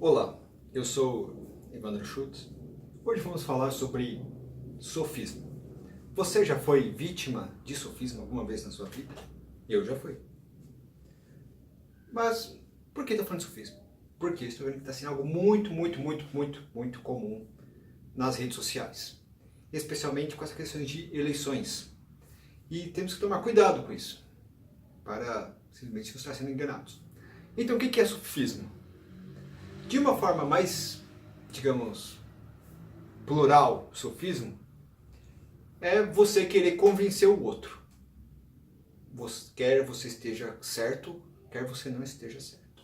Olá, eu sou Evandro Schutz. Hoje vamos falar sobre sofisma. Você já foi vítima de sofisma alguma vez na sua vida? Eu já fui. Mas por que estou falando de sofisma? Porque estou vendo que está sendo algo muito comum nas redes sociais. Especialmente com essa questão de eleições. E temos que tomar cuidado com isso, para simplesmente não estar sendo enganados. Então o que é sofisma? De uma forma mais, digamos, plural, sofismo, é você querer convencer o outro. Quer você esteja certo, quer você não esteja certo.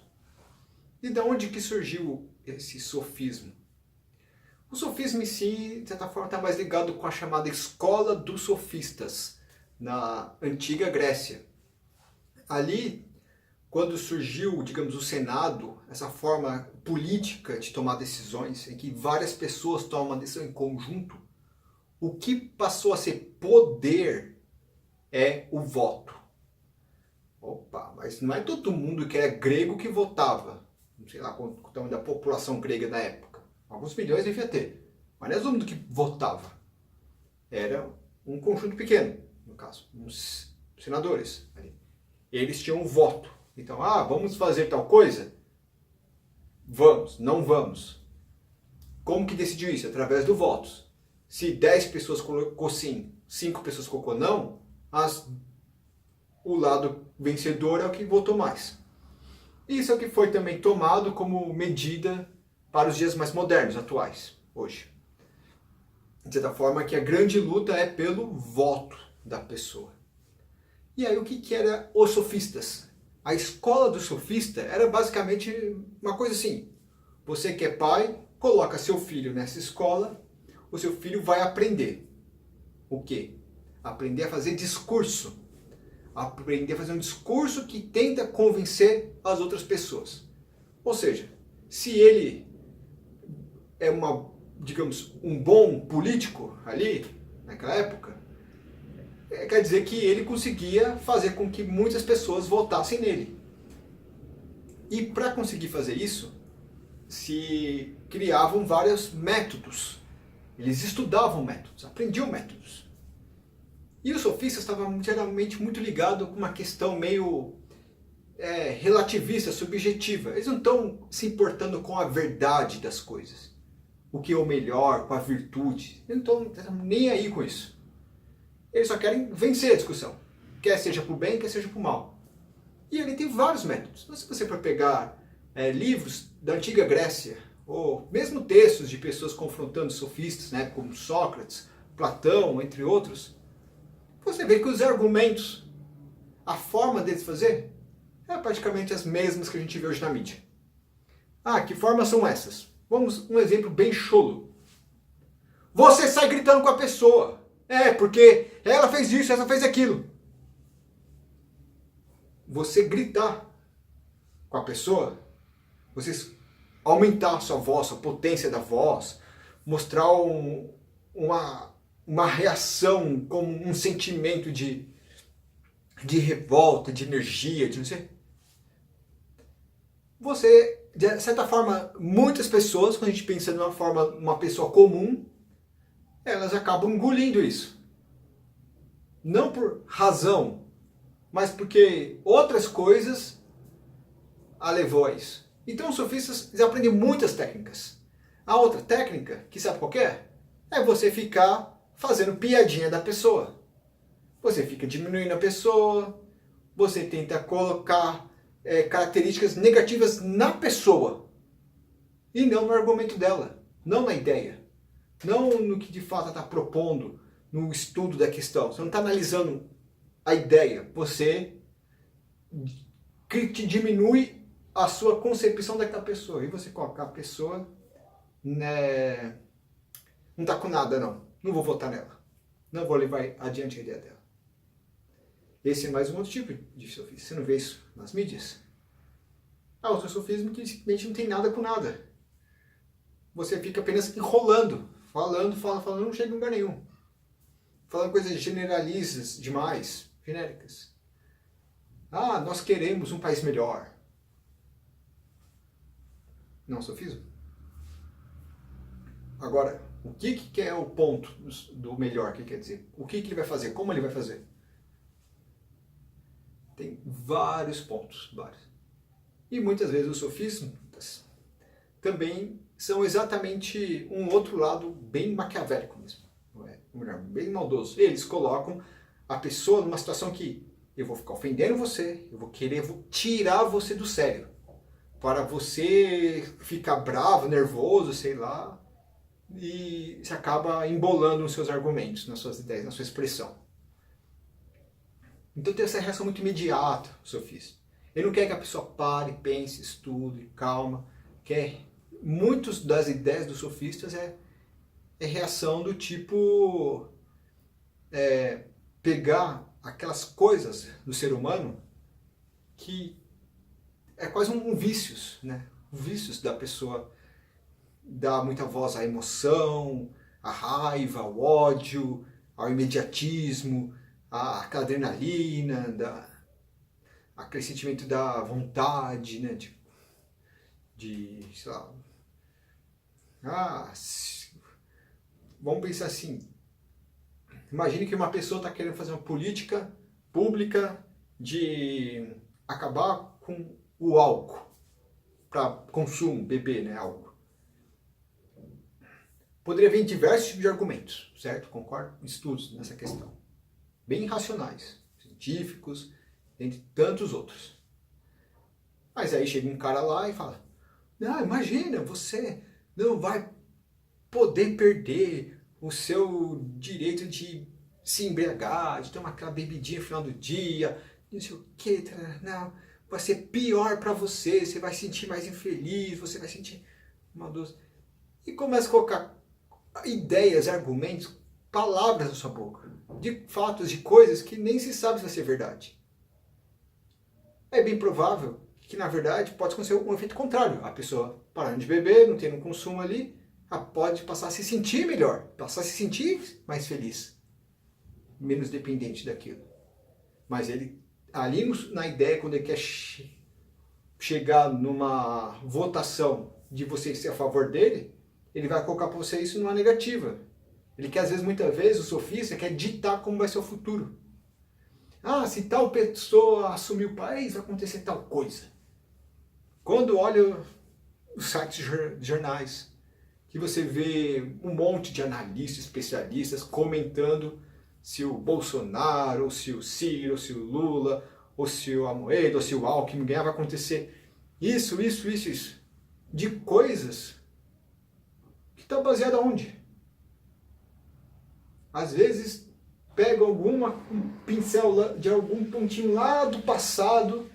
E de onde que surgiu esse sofismo? O sofismo em si, de certa forma, está mais ligado com a chamada escola dos sofistas, na antiga Grécia. Ali, quando surgiu, digamos, o Senado, essa forma política de tomar decisões, em que várias pessoas tomam uma decisão em conjunto, o que passou a ser poder é o voto. Opa, mas não é todo mundo que era grego que votava. Não sei lá quanto o tamanho da população grega na época. Alguns milhões devia ter. Mas não é todo mundo que votava. Era um conjunto pequeno, no caso, uns senadores ali. Eles tinham um voto. Então, vamos fazer tal coisa? Vamos, não vamos. Como que decidiu isso? Através do voto. Se 10 pessoas colocou sim, 5 pessoas colocou não, o lado vencedor é o que votou mais. Isso é o que foi também tomado como medida para os dias mais modernos, atuais, hoje. De certa forma que a grande luta é pelo voto da pessoa. E aí o que era os sofistas? A escola do sofista era basicamente uma coisa assim. Você que é pai, coloca seu filho nessa escola, o seu filho vai aprender. O quê? Aprender a fazer discurso. Aprender a fazer um discurso que tenta convencer as outras pessoas. Ou seja, se ele é digamos, um bom político ali, naquela época, quer dizer que ele conseguia fazer com que muitas pessoas votassem nele. E para conseguir fazer isso, se criavam vários métodos. Eles estudavam métodos, aprendiam métodos. E os sofistas estavam geralmente muito ligados com uma questão meio relativista, subjetiva. Eles não estão se importando com a verdade das coisas. O que é o melhor, com a virtude. Eles não estão nem aí com isso. Eles só querem vencer a discussão. Quer seja para o bem, quer seja para o mal. E ele tem vários métodos. Então, se você for pegar livros da antiga Grécia, ou mesmo textos de pessoas confrontando sofistas, né, como Sócrates, Platão, entre outros, você vê que os argumentos, a forma deles fazer, é praticamente as mesmas que a gente vê hoje na mídia. Que formas são essas? Vamos, um exemplo bem cholo. Você sai gritando com a pessoa. Porque ela fez isso, ela fez aquilo. Você gritar com a pessoa, você aumentar a sua voz, a potência da voz, mostrar uma reação como um sentimento de revolta, de energia, de não sei. Você, de certa forma, muitas pessoas, quando a gente pensa de uma forma, uma pessoa comum, elas acabam engolindo isso. Não por razão, mas porque outras coisas a levou a isso. Então os sofistas aprendem muitas técnicas. A outra técnica, que sabe qual é? É você ficar fazendo piadinha da pessoa. Você fica diminuindo a pessoa, você tenta colocar características negativas na pessoa e não no argumento dela, não na ideia, não no que de fato está propondo, no estudo da questão. Você não está analisando a ideia, você diminui a sua concepção daquela pessoa e você coloca a pessoa, né, não está com nada, não vou votar nela, não vou levar adiante a ideia dela. Esse é mais um outro tipo de sofismo. Você não vê isso nas mídias? Outro sofismo que simplesmente não tem nada com nada. Você fica apenas enrolando, falando, não chega em lugar nenhum. Falando coisas generalistas demais, genéricas. Nós queremos um país melhor. Não é um sofisma? Agora, o que é o ponto do melhor que quer dizer? O que ele vai fazer? Como ele vai fazer? Tem vários pontos, vários. E muitas vezes os sofistas também são exatamente um outro lado bem maquiavélico mesmo, não é? Ou melhor, bem maldoso. Eles colocam a pessoa numa situação que eu vou ficar ofendendo você, eu vou tirar você do sério, para você ficar bravo, nervoso, sei lá, e se acaba embolando nos seus argumentos, nas suas ideias, na sua expressão. Então tem essa reação muito imediata, o sofista. Ele não quer que a pessoa pare, pense, estude, calma. Muitas das ideias dos sofistas é reação do tipo pegar aquelas coisas do ser humano que é quase um vícios, né? Vícios da pessoa dá muita voz à emoção, à raiva, ao ódio, ao imediatismo, àquela adrenalina, aquele sentimento da vontade, né? Sei lá, vamos pensar assim, imagine que uma pessoa está querendo fazer uma política pública de acabar com o álcool para consumo, beber, né, álcool. Poderia vir diversos tipos de argumentos, certo? Concordo? Estudos nessa questão. Bem racionais, científicos, entre tantos outros. Mas aí chega um cara lá e fala, imagina, você não vai poder perder o seu direito de se embriagar, de tomar aquela bebidinha no final do dia, não sei o que, não, vai ser pior para você, você vai se sentir mais infeliz, você vai sentir maldoso. E começa a colocar ideias, argumentos, palavras na sua boca, de fatos, de coisas que nem se sabe se vai ser verdade. É bem provável que, na verdade, pode acontecer um efeito contrário. A pessoa parando de beber, não tendo um consumo ali, ela pode passar a se sentir melhor, passar a se sentir mais feliz, menos dependente daquilo. Mas ele, ali na ideia, quando ele quer chegar numa votação de você ser a favor dele, ele vai colocar para você isso numa negativa. Ele quer, às vezes, muitas vezes, o sofista quer ditar como vai ser o futuro. Se tal pessoa assumir o país, vai acontecer tal coisa. Quando olha os sites de jornais, que você vê um monte de analistas, especialistas comentando se o Bolsonaro, ou se o Ciro, ou se o Lula, ou se o Amoedo, ou se o Alckmin ganhar, vai acontecer isso. De coisas que estão baseadas onde? Às vezes pega um pincel de algum pontinho lá do passado,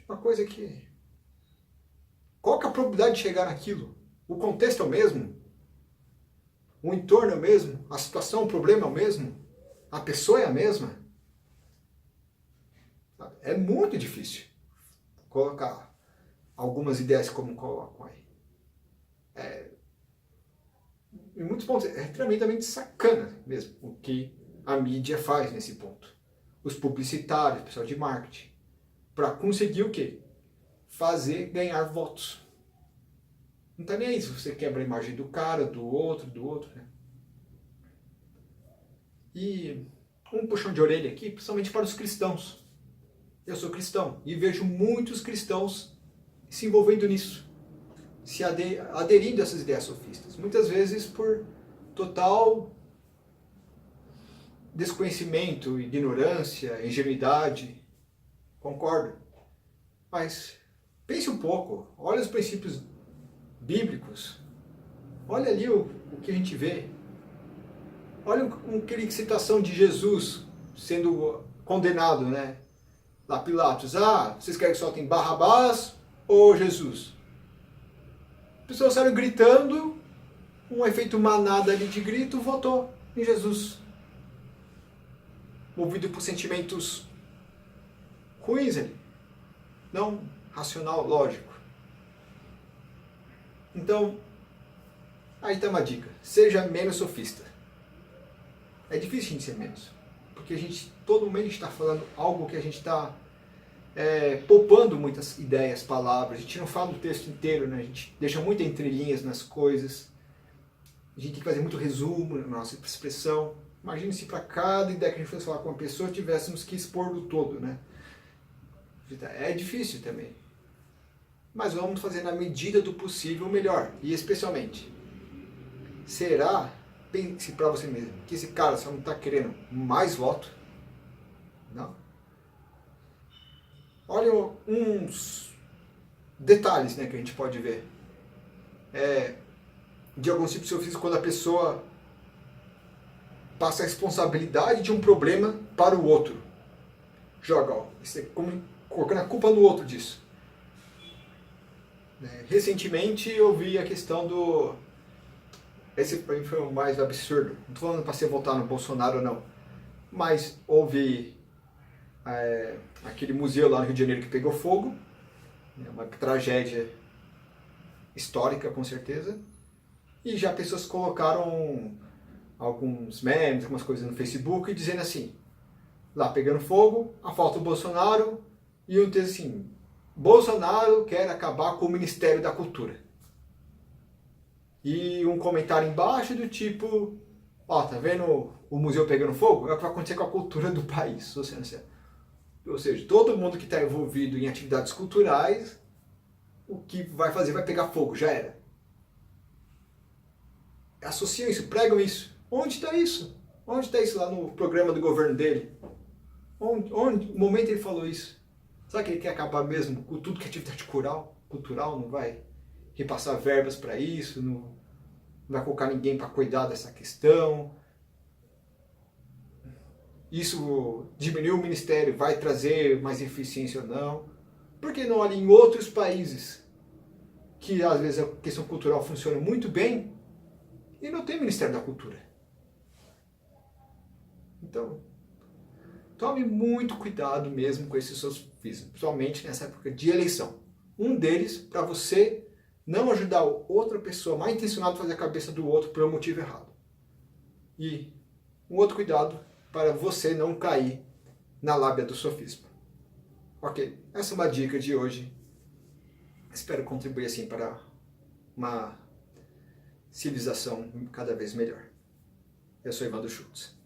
uma coisa que... Qual que é a probabilidade de chegar naquilo? O contexto é o mesmo? O entorno é o mesmo? A situação, o problema é o mesmo? A pessoa é a mesma? É muito difícil colocar algumas ideias como colocam aí. Em muitos pontos é tremendamente sacana mesmo o que a mídia faz nesse ponto. Os publicitários, o pessoal de marketing, para conseguir o quê? Ganhar votos. Não está nem aí se você quebra a imagem do cara, do outro, né? E um puxão de orelha aqui, principalmente para os cristãos. Eu sou cristão e vejo muitos cristãos se envolvendo nisso, se aderindo a essas ideias sofistas. Muitas vezes por total desconhecimento, ignorância, ingenuidade. Concordo. Mas pense um pouco, olha os princípios bíblicos, olha ali o que a gente vê. Olha aquela situação de Jesus sendo condenado, né? Lá Pilatos, vocês querem que soltem Barrabás ou Jesus? As pessoas saíram gritando, um efeito manada ali de grito, votou em Jesus. Movido por sentimentos ruins ali, não racional, lógico. Então, aí está uma dica, seja menos sofista. É difícil a gente ser menos, porque todo momento a gente está falando algo que a gente está poupando muitas ideias, palavras. A gente não fala o texto inteiro, né? A gente deixa muitas entrelinhas nas coisas. A gente tem que fazer muito resumo na nossa expressão. Imagine se para cada ideia que a gente fosse falar com uma pessoa tivéssemos que expor do todo, né? É difícil também. Mas vamos fazer na medida do possível o melhor. E especialmente, será, pense para você mesmo, que esse cara só não está querendo mais voto? Não. Olha uns detalhes, né, que a gente pode ver. De alguns tipos de ofício, quando a pessoa passa a responsabilidade de um problema para o outro. Joga, ó, como colocando a culpa no outro disso. Recentemente eu vi a questão do... Esse para mim foi o mais absurdo. Não estou falando para você votar no Bolsonaro ou não. Mas houve aquele museu lá no Rio de Janeiro que pegou fogo. Uma tragédia histórica, com certeza. E já pessoas colocaram alguns memes, algumas coisas no Facebook, dizendo assim, lá pegando fogo, a falta do Bolsonaro, e um texto assim, Bolsonaro quer acabar com o Ministério da Cultura. E um comentário embaixo do tipo, ó, tá vendo o museu pegando fogo? É o que vai acontecer com a cultura do país. Ou seja, todo mundo que está envolvido em atividades culturais, o que vai fazer vai pegar fogo, já era. Associam isso, pregam isso. Onde está isso? Onde está isso lá no programa do governo dele? Onde? No momento ele falou isso. Será que ele quer acabar mesmo com tudo que é atividade cultural? Não vai repassar verbas para isso? Não vai colocar ninguém para cuidar dessa questão? Isso diminuir o ministério vai trazer mais eficiência ou não? Por que não olha em outros países que às vezes a questão cultural funciona muito bem e não tem Ministério da Cultura? Então, tome muito cuidado mesmo com esses seus ofícios, principalmente nessa época de eleição. Um deles, para você não ajudar outra pessoa mal intencionada a fazer a cabeça do outro por um motivo errado. E um outro cuidado para você não cair na lábia do sofisma. Ok, essa é uma dica de hoje. Espero contribuir assim para uma civilização cada vez melhor. Eu sou Evandro Schultz.